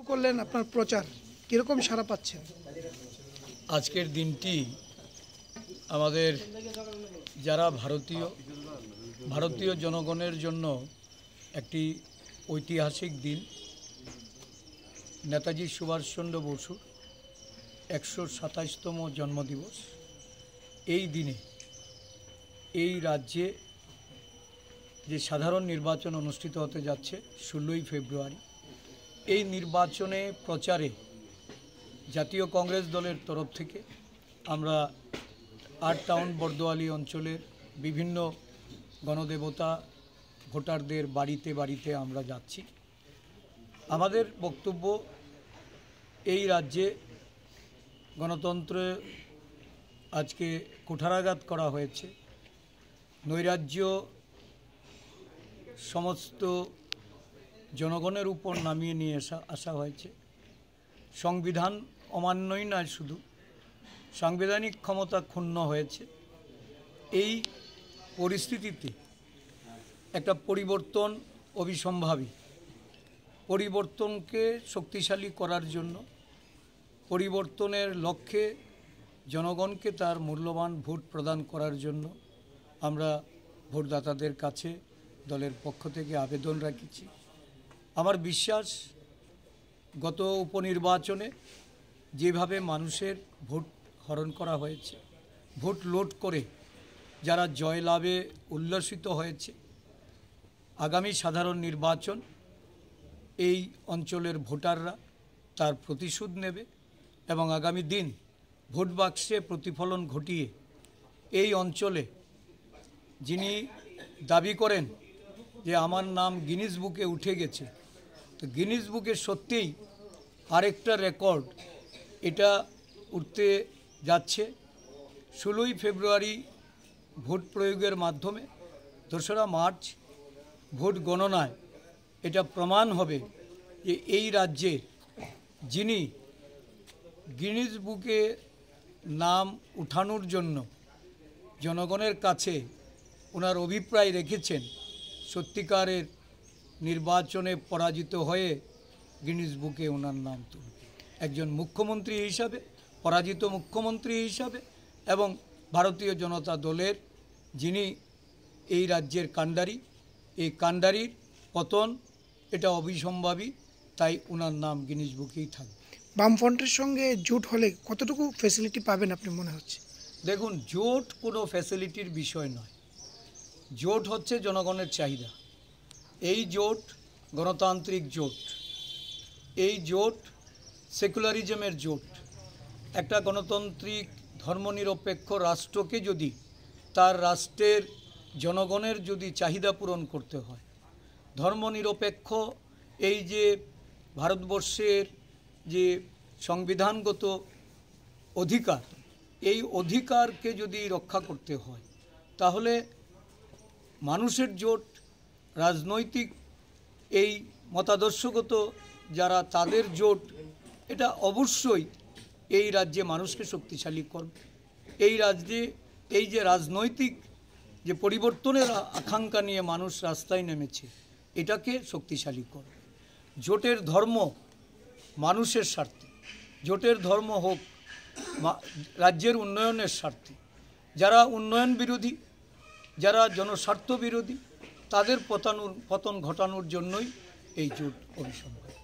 করলেন আপনার প্রচার, কীরকম সাড়া পাচ্ছেন? আজকের দিনটি আমাদের যারা ভারতীয় জনগণের জন্য একটি ঐতিহাসিক দিন। নেতাজি সুভাষচন্দ্র বসুর 127তম জন্মদিবস। এই দিনে এই রাজ্যে যে সাধারণ নির্বাচন অনুষ্ঠিত হতে যাচ্ছে 16ই ফেব্রুয়ারি, এই নির্বাচনে প্রচারে জাতীয় কংগ্রেস দলের তরফ থেকে আমরা 8 টাউন বর্দোয়ালি অঞ্চলের বিভিন্ন গণদেবতা ভোটারদের বাড়িতে বাড়িতে আমরা যাচ্ছি। আমাদের বক্তব্য, এই রাজ্যে গণতন্ত্র আজকে কুঠারাঘাত করা হয়েছে, নৈরাজ্য সমস্ত জনগণের উপর নামিয়ে নিয়ে আসা হয়েছে। সংবিধান অমান্যই নয়, শুধু সাংবিধানিক ক্ষমতা ক্ষুণ্ণ হয়েছে। এই পরিস্থিতিতে একটা পরিবর্তন অবিসম্ভাবী। পরিবর্তনকে শক্তিশালী করার জন্য, পরিবর্তনের লক্ষ্যে জনগণকে তার মূল্যবান ভোট প্রদান করার জন্য আমরা ভোটদাতাদের কাছে দলের পক্ষ থেকে আবেদন রাখছি। আমার বিশ্বাস, গত উপনির্বাচনে যেভাবে মানুষের ভোট হরণ করা হয়েছে, ভোট লোড করে যারা জয়লাভে উল্লসিত হয়েছে, আগামী সাধারণ নির্বাচন এই অঞ্চলের ভোটাররা তার প্রতিশোধ নেবে এবং আগামী দিন ভোট বাক্সে প্রতিফলন ঘটিয়ে এই অঞ্চলে যিনি দাবি করেন যে আমার নাম গিনিস বুকে উঠে গেছে, তো গিনিস বুকে সত্যিই আরেকটা রেকর্ড এটা উঠতে যাচ্ছে। 16ই ফেব্রুয়ারি ভোট প্রয়োগের মাধ্যমে 2রা মার্চ ভোট গণনায় এটা প্রমাণ হবে যে এই রাজ্যে যিনি গিনিস বুকে নাম উঠানোর জন্য জনগণের কাছে ওনার অভিপ্রায় রেখেছেন, সত্যিকারের নির্বাচনে পরাজিত হয়ে গিনিস বুকে ওনার নাম তুলবে। একজন মুখ্যমন্ত্রী হিসাবে, পরাজিত মুখ্যমন্ত্রী হিসাবে এবং ভারতীয় জনতা দলের যিনি এই রাজ্যের কাণ্ডারি, এই কাণ্ডারির পতন এটা অবিসম্ভাবী, তাই ওনার নাম গিনিস বুকেই থাকবে। বামফ্রন্টের সঙ্গে জোট হলে কতটুকু ফ্যাসিলিটি পাবেন আপনি মনে হচ্ছে? দেখুন, জোট কোনো ফ্যাসিলিটির বিষয় নয়। জোট হচ্ছে জনগণের চাহিদা। এই জোট গণতান্ত্রিক জোট, এই জোট সেকুলারিজমের জোট। একটা গণতান্ত্রিক ধর্মনিরপেক্ষ রাষ্ট্রকে যদি তার রাষ্ট্রের জনগণের যদি চাহিদা পূরণ করতে হয়, ধর্মনিরপেক্ষ এই যে ভারতবর্ষের যে সংবিধানগত অধিকার, এই অধিকারকে যদি রক্ষা করতে হয়, তাহলে মানুষের জোট, রাজনৈতিক এই মতাদর্শগত যারা তাদের জোট, এটা অবশ্যই এই রাজ্যে মানুষকে শক্তিশালী করবে। এই রাজ্যে এই যে রাজনৈতিক যে পরিবর্তনের আকাঙ্ক্ষা নিয়ে মানুষ রাস্তায় নেমেছে, এটাকে শক্তিশালী করবে। জোটের ধর্ম মানুষের স্বার্থে, জোটের ধর্ম হোক রাজ্যের উন্নয়নের স্বার্থে। যারা উন্নয়ন বিরোধী, যারা জনস্বার্থ বিরোধী, তাদের পতন ঘটানোর জন্যই এই জোট অবিসম্ভাবী।